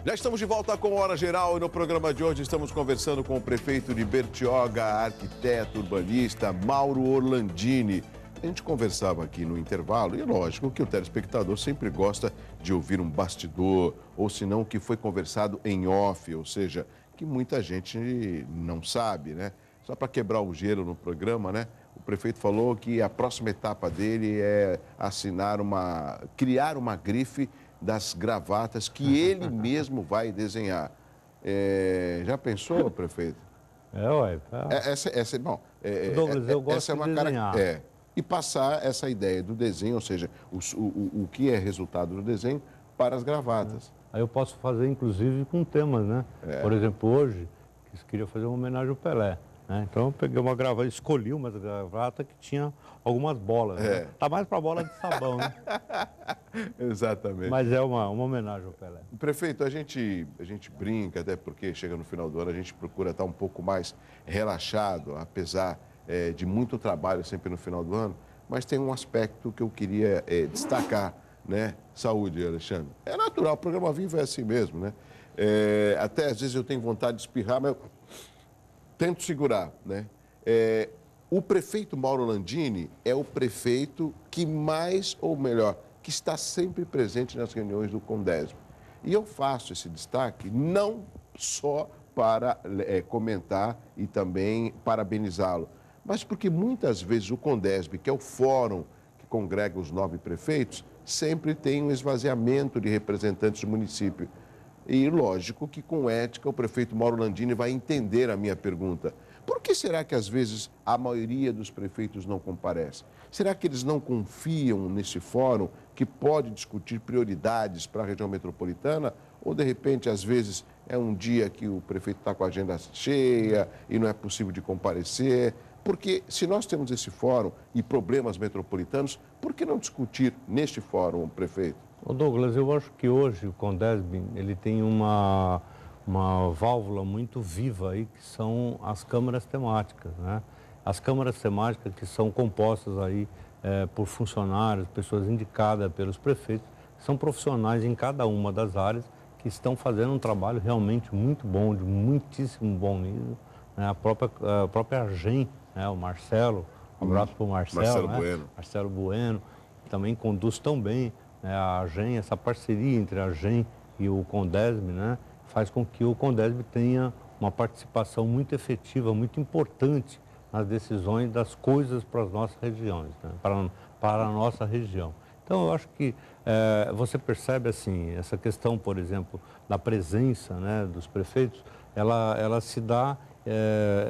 Já estamos de volta com Hora Geral e no programa de hoje estamos conversando com o prefeito de Bertioga, arquiteto urbanista Mauro Orlandini. A gente conversava aqui no intervalo e é lógico que o telespectador sempre gosta de ouvir um bastidor ou se não o que foi conversado em off, ou seja, que muita gente não sabe, né? Só para quebrar o gelo no programa, né? O prefeito falou que a próxima etapa dele é criar uma grife das gravatas que ele mesmo vai desenhar. Já pensou, prefeito? Douglas, eu gosto de desenhar. E passar essa ideia do desenho, ou seja, o que é resultado do desenho para as gravatas. Aí eu posso fazer, inclusive, com temas, né? Por exemplo, hoje, queria fazer uma homenagem ao Pelé. Né? Então eu peguei uma gravata, escolhi uma gravata que tinha algumas bolas. Né? Tá mais para bola de sabão, né? Exatamente. Mas é uma homenagem ao Pelé. Prefeito, a gente brinca, até porque chega no final do ano, a gente procura estar um pouco mais relaxado, apesar de muito trabalho sempre no final do ano, mas tem um aspecto que eu queria destacar, né? Saúde, Alexandre. É natural, o programa Vivo é assim mesmo, né? Até às vezes eu tenho vontade de espirrar, mas eu tento segurar, né? O prefeito Mauro Orlandini é o prefeito que mais, ou melhor, que está sempre presente nas reuniões do Condesb. E eu faço esse destaque não só para comentar e também parabenizá-lo, mas porque muitas vezes o Condesb, que é o fórum que congrega os 9 prefeitos, sempre tem um esvaziamento de representantes do município. E lógico que com ética o prefeito Mauro Orlandini vai entender a minha pergunta. Por que será que às vezes a maioria dos prefeitos não comparece? Será que eles não confiam nesse fórum que pode discutir prioridades para a região metropolitana? Ou de repente, às vezes, é um dia que o prefeito está com a agenda cheia e não é possível de comparecer? Porque se nós temos esse fórum e problemas metropolitanos, por que não discutir neste fórum, prefeito? Ô Douglas, eu acho que hoje o Condesb ele tem uma válvula muito viva aí, que são as câmaras temáticas, né? As câmaras temáticas que são compostas aí por funcionários, pessoas indicadas pelos prefeitos, são profissionais em cada uma das áreas que estão fazendo um trabalho realmente muito bom, de muitíssimo bom nível, né? A própria AGEM, né? O Marcelo, um abraço para o Marcelo, né? Bueno. Marcelo Bueno, que também conduz tão bem, né? A AGEM, essa parceria entre a AGEM e o Condesb, né? Faz com que o Condesb tenha uma participação muito efetiva, muito importante nas decisões das coisas para as nossas regiões, né? para a nossa região. Então, eu acho que você percebe, assim, essa questão, por exemplo, da presença, né, dos prefeitos, ela se dá,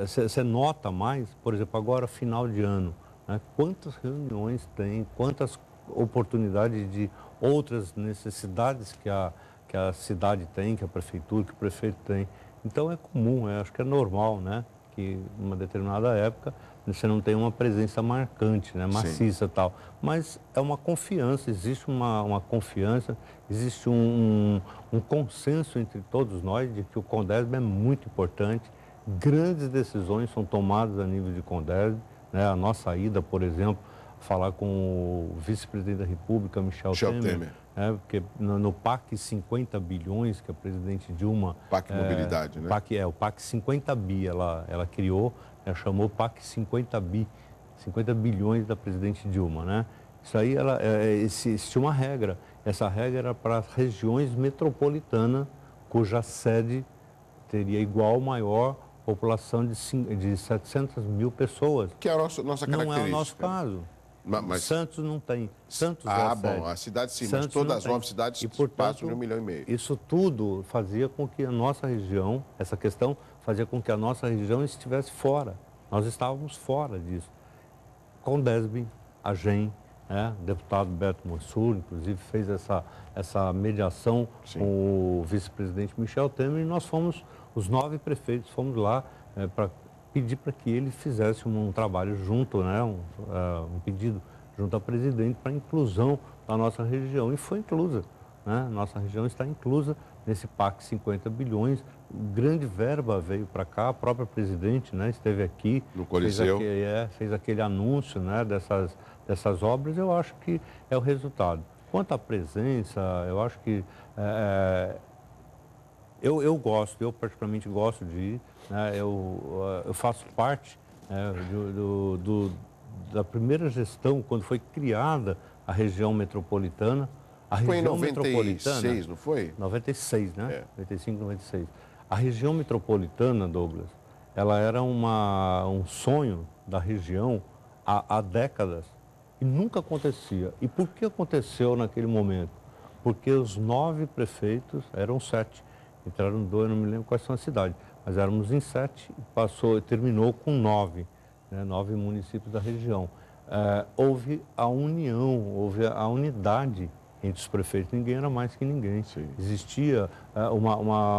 você nota mais, por exemplo, agora, final de ano, né, quantas reuniões tem, quantas oportunidades de outras necessidades que a cidade tem, que a prefeitura, que o prefeito tem. Então é comum, acho que é normal, né? Que em uma determinada época você não tem uma presença marcante, né? Maciça e tal. Mas é uma confiança, existe uma confiança, existe um consenso entre todos nós de que o Condesb é muito importante. Grandes decisões são tomadas a nível de Condesb, né? A nossa ida, por exemplo, falar com o vice-presidente da República, Michel Temer. Porque no PAC 50 bilhões que a presidente Dilma... PAC Mobilidade, né? O PAC 50 bi, ela criou, chamou PAC 50 bi, 50 bilhões da presidente Dilma, né? Isso aí, existe uma regra. Essa regra era para as regiões metropolitanas, cuja sede teria igual ou maior população de 700 mil pessoas. Que é a nossa característica. Não é o nosso caso. Mas Santos não tem. Santos a cidade sim, Santos mas todas as 9 cidades e, portanto, passam de 1,5 milhão. Isso tudo fazia com que a nossa região, essa questão fazia com que a nossa região estivesse fora. Nós estávamos fora disso. Condesb, AGEM, o deputado Beto Mansur, inclusive, fez essa mediação com o vice-presidente Michel Temer e nós fomos, os 9 prefeitos, fomos lá para pedir para que ele fizesse um trabalho junto, né, um pedido junto ao presidente para a inclusão da nossa região. E foi inclusa, né? Nossa região está inclusa nesse PAC 50 bilhões. Grande verba veio para cá, a própria presidente, né, esteve aqui, no Coliseu, fez aquele anúncio, né, dessas obras. Eu acho que é o resultado. Quanto à presença, eu acho que Eu gosto, eu particularmente gosto de ir, né? Eu faço parte, né, da primeira gestão, quando foi criada a região metropolitana. A Foi em região 96, não foi? 96, né? 95, 96. A região metropolitana, Douglas, ela era um sonho da região há décadas e nunca acontecia. E por que aconteceu naquele momento? Porque os 9 prefeitos, eram 7, entraram 2, não me lembro quais são as cidades, mas éramos em 7 e terminou com 9, né, 9 municípios da região. Houve a união, houve a unidade entre os prefeitos, ninguém era mais que ninguém. Sim. Existia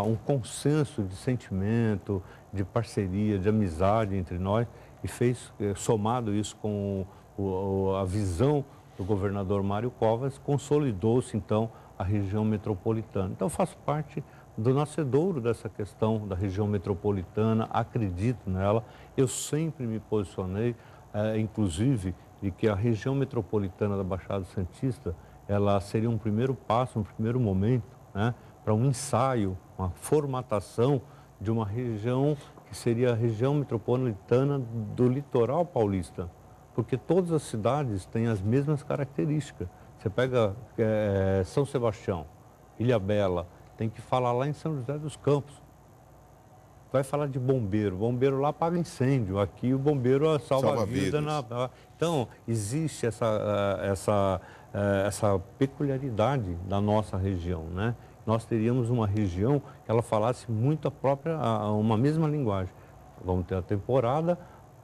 um consenso de sentimento, de parceria, de amizade entre nós, e somado isso com a visão do governador Mário Covas, consolidou-se então a região metropolitana. Então, eu faço parte do nascedouro dessa questão da região metropolitana, acredito nela. Eu sempre me posicionei, inclusive, de que a região metropolitana da Baixada Santista, ela seria um primeiro passo, um primeiro momento, né, para um ensaio, uma formatação de uma região que seria a região metropolitana do litoral paulista, porque todas as cidades têm as mesmas características. Você pega São Sebastião, Ilhabela, tem que falar lá em São José dos Campos. Vai falar de bombeiro, bombeiro lá apaga incêndio, aqui o bombeiro salva a vida. Então, existe essa peculiaridade da nossa região, né? Nós teríamos uma região que ela falasse muito uma mesma linguagem. Vamos ter a temporada,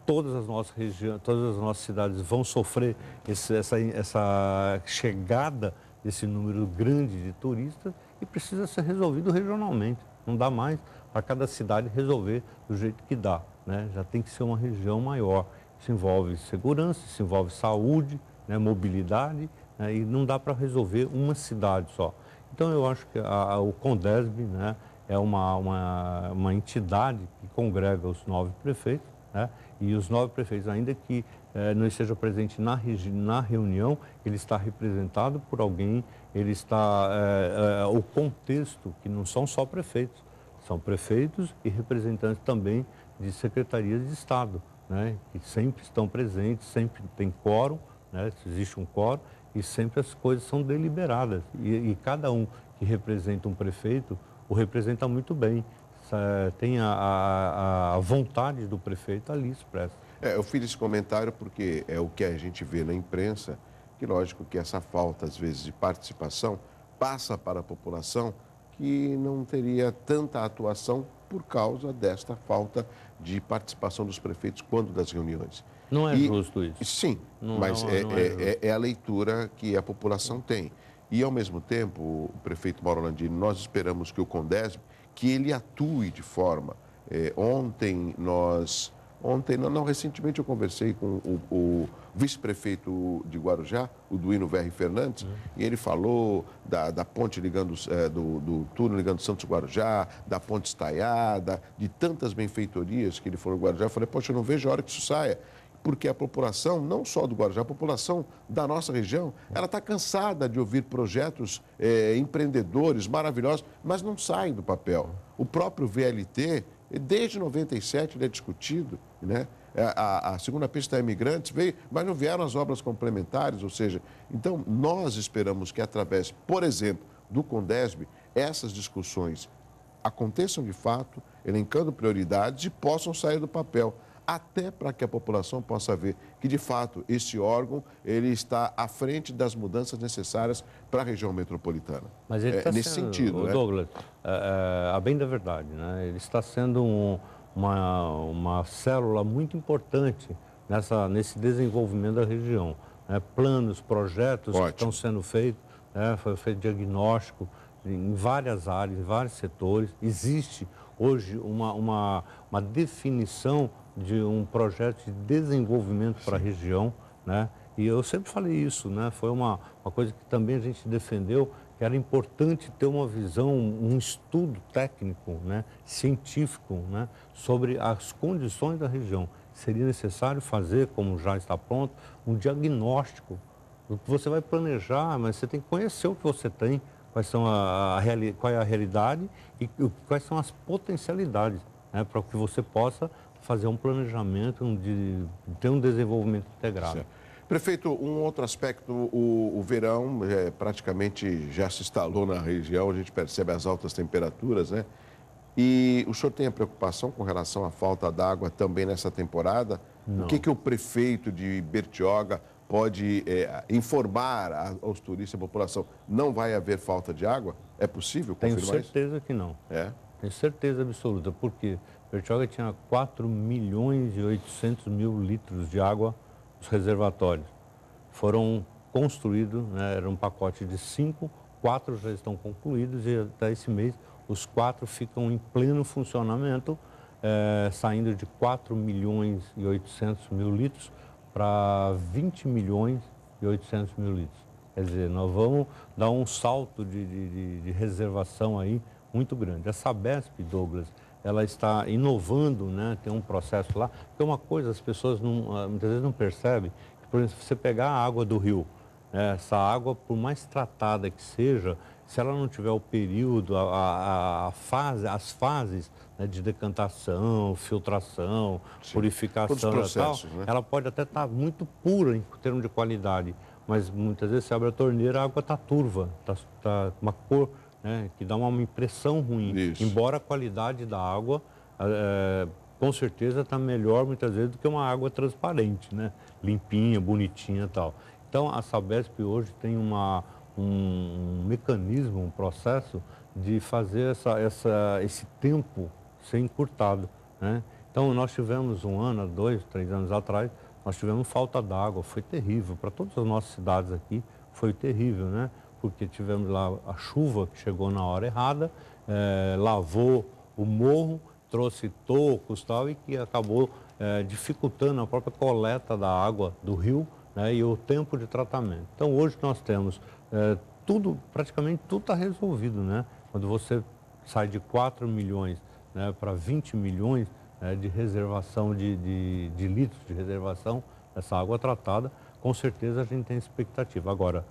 todas as nossas regiões, todas as nossas cidades vão sofrer essa chegada desse número grande de turistas e precisa ser resolvido regionalmente. Não dá mais para cada cidade resolver do jeito que dá, né? Já tem que ser uma região maior. Isso envolve segurança, isso envolve saúde, né, mobilidade, né, e não dá para resolver uma cidade só. Então, eu acho que o Condesb, né, é uma entidade que congrega os 9 prefeitos, né, e os 9 prefeitos, ainda que não esteja presente na reunião, ele está representado por alguém, ele está... o contexto, que não são só prefeitos, são prefeitos e representantes também de secretarias de Estado, né, que sempre estão presentes, sempre tem quórum, né, existe um quórum, e sempre as coisas são deliberadas. E cada um que representa um prefeito, o representa muito bem. Tem a vontade do prefeito ali expressa. Eu fiz esse comentário porque é o que a gente vê na imprensa, que lógico que essa falta, às vezes, de participação passa para a população que não teria tanta atuação por causa desta falta de participação dos prefeitos quando das reuniões. Não é justo isso. Sim, mas é a leitura que a população tem. E, ao mesmo tempo, o prefeito Mauro Landini, nós esperamos que o Condesb, que ele atue de forma... recentemente eu conversei com o vice-prefeito de Guarujá, o Duíno Verri Fernandes, e ele falou da ponte ligando, do túnel ligando Santos Guarujá, da ponte estaiada, de tantas benfeitorias que ele falou no Guarujá. Eu falei, poxa, eu não vejo a hora que isso saia. Porque a população, não só do Guarujá, a população da nossa região, ela está cansada de ouvir projetos empreendedores maravilhosos, mas não saem do papel. O próprio VLT, desde 97 ele é discutido, né? A segunda pista imigrantes veio, mas não vieram as obras complementares, ou seja, então nós esperamos que através, por exemplo, do Condesb, essas discussões aconteçam de fato, elencando prioridades e possam sair do papel, até para que a população possa ver que, de fato, esse órgão ele está à frente das mudanças necessárias para a região metropolitana. Mas ele está nesse sentido, né? Douglas, a bem da verdade, né? Ele está sendo uma célula muito importante nesse desenvolvimento da região, né? Planos, projetos que estão sendo feitos, né? Foi feito diagnóstico em várias áreas, em vários setores. Existe hoje uma definição de um projeto de desenvolvimento para a região, né? E eu sempre falei isso, né? Foi uma coisa que também a gente defendeu, que era importante ter uma visão, um estudo técnico, né? Científico, né? Sobre as condições da região. Seria necessário fazer, como já está pronto, um diagnóstico do que você vai planejar, mas você tem que conhecer o que você tem, qual é a realidade e quais são as potencialidades, né, para que você possa fazer um planejamento, ter um desenvolvimento integrado. Certo. Prefeito, um outro aspecto, o verão praticamente já se instalou na região, a gente percebe as altas temperaturas, né? E o senhor tem a preocupação com relação à falta d'água também nessa temporada? Não. O que o prefeito de Bertioga pode informar aos turistas, à população? Não vai haver falta de água? É possível confirmar isso? Tenho certeza que não. Tenho certeza absoluta, porque Bertioga tinha 4.800.000 litros de água nos reservatórios. Foram construídos, né, era um pacote de 5, 4 já estão concluídos e até esse mês os 4 ficam em pleno funcionamento, saindo de 4.800.000 litros para 20.800.000 litros. Quer dizer, nós vamos dar um salto de reservação aí muito grande. A Sabesp, Douglas, ela está inovando, né? Tem um processo lá. Porque uma coisa as pessoas muitas vezes não percebem, que, por exemplo, se você pegar a água do rio, essa água, por mais tratada que seja, se ela não tiver o período, as fases, né, de decantação, filtração, sim, purificação e tal, né? Ela pode até estar muito pura em termos de qualidade, mas muitas vezes você abre a torneira, a água está turva, está uma cor, né, que dá uma impressão ruim. Isso. Embora a qualidade da água, com certeza, está melhor muitas vezes do que uma água transparente, né, limpinha, bonitinha e tal. Então, a Sabesp hoje tem um mecanismo, um processo de fazer esse tempo ser encurtado, né? Então, nós tivemos 1 ano, 2, 3 anos atrás, nós tivemos falta d'água, foi terrível. Para todas as nossas cidades aqui, foi terrível, né? Porque tivemos lá a chuva que chegou na hora errada, lavou o morro, trouxe tocos e tal, e que acabou dificultando a própria coleta da água do rio, né, e o tempo de tratamento. Então, hoje nós temos praticamente tudo está resolvido, né? Quando você sai de 4 milhões, né, para 20 milhões de reservação de litros de reservação dessa água tratada, com certeza a gente tem expectativa. Agora,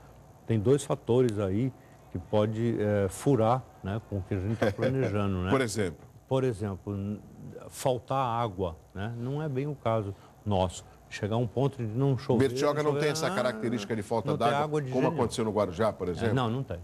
tem 2 fatores aí que pode furar, né, com o que a gente está planejando, né? Por exemplo, faltar água, né? Não é bem o caso nosso. Chegar a um ponto de não chover. Bertioga não tem essa característica de falta d'água, como aconteceu no Guarujá, por exemplo? Não tem.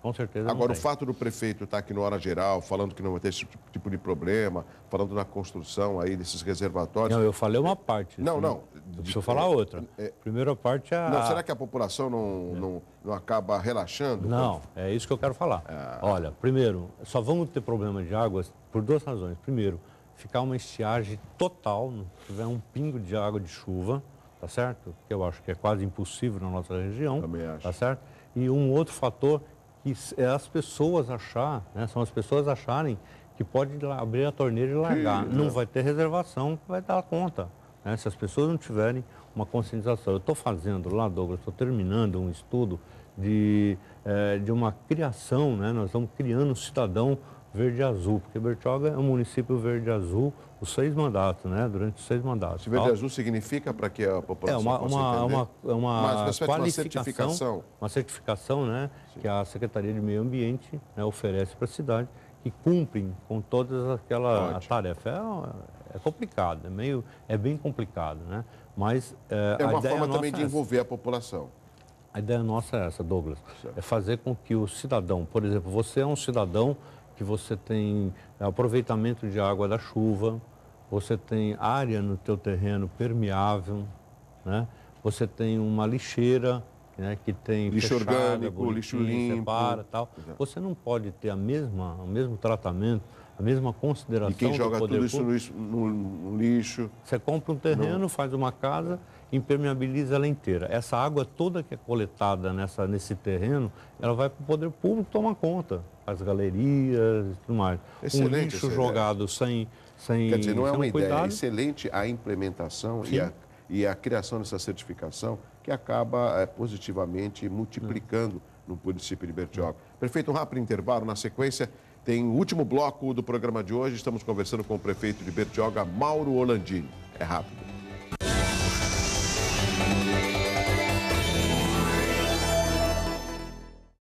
Com certeza Agora, não o fato do prefeito estar aqui no Hora Geral, falando que não vai ter esse tipo de problema, falando na construção aí desses reservatórios... Não, eu falei uma parte. Não. Deixa eu falar outra. Primeira parte é Não, será que a população não acaba relaxando? Não, é isso que eu quero falar. Olha, primeiro, só vamos ter problema de águas por 2 razões. Primeiro, ficar uma estiagem total, não tiver um pingo de água de chuva, tá certo? Que eu acho que é quase impossível na nossa região. Também acho. Tá certo? E um outro fator que é as pessoas são as pessoas acharem que pode abrir a torneira e largar. Não vai ter reservação que vai dar conta, né? Se as pessoas não tiverem uma conscientização. Eu estou fazendo lá, Douglas, estou terminando um estudo de uma criação, né? Nós estamos criando um cidadão verde-azul, porque Bertioga é um município verde-azul, os 6 mandatos, né? Durante os 6 mandatos. Verde-azul significa para que a população possa entender? Uma qualificação, uma certificação, né? Sim. Que a Secretaria de Meio Ambiente, né, oferece para a cidade, que cumprem com todas aquela tarefa. É complicado, é bem complicado, né? Mas é uma forma também de envolver a população. A ideia nossa é essa, Douglas, é fazer com que o cidadão, por exemplo, você é um cidadão que você tem aproveitamento de água da chuva, você tem área no teu terreno permeável, né? Você tem uma lixeira, né, que tem lixo orgânico, lixo limpo, separa, tal. Exato. Você não pode ter o mesmo tratamento, a mesma consideração do poder público. E quem joga tudo isso no lixo? Você compra um terreno, faz uma casa, impermeabiliza ela inteira. Essa água toda que é coletada nesse terreno, ela vai para o poder público tomar conta, as galerias e tudo mais. Excelente, um lixo jogado sem Quer dizer, não é uma ideia, cuidado. É excelente a implementação e a criação dessa certificação que acaba positivamente multiplicando no município de Bertioga. Prefeito, um rápido intervalo. Na sequência, tem o último bloco do programa de hoje. Estamos conversando com o prefeito de Bertioga, Mauro Orlandini. É rápido.